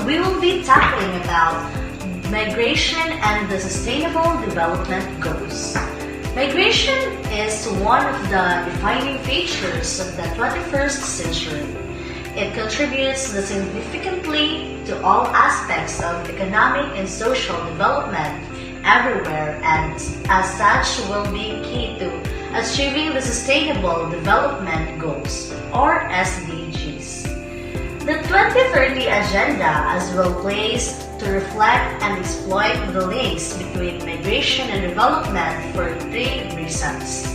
we will be tackling about migration and the Sustainable Development Goals. Migration is one of the defining features of the 21st century. It contributes significantly to all aspects of economic and social development everywhere, and as such will be key to achieving the Sustainable Development Goals, or SDGs. The 2030 Agenda is well placed to reflect and exploit the links between migration and development for three reasons.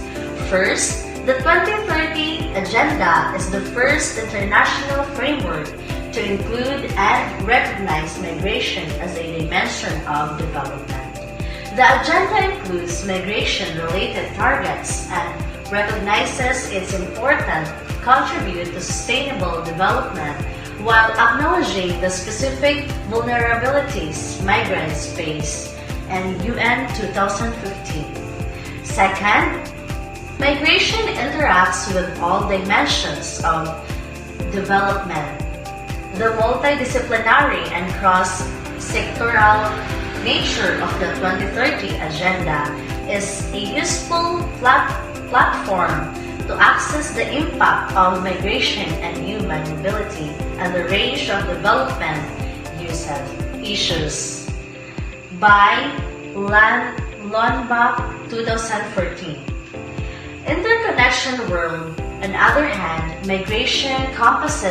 First, the 2030 Agenda is the first international framework to include and recognize migration as a dimension of development. The agenda includes migration-related targets and recognizes its importance to contribute to sustainable development while acknowledging the specific vulnerabilities migrants face in UN 2015. Second, migration interacts with all dimensions of development. The multidisciplinary and cross-sectoral nature of the 2030 Agenda is a useful platform to access the impact of migration and human mobility and the range of development issues. By Lundbach, 2014. Interconnection world, on the other hand, migration encompasses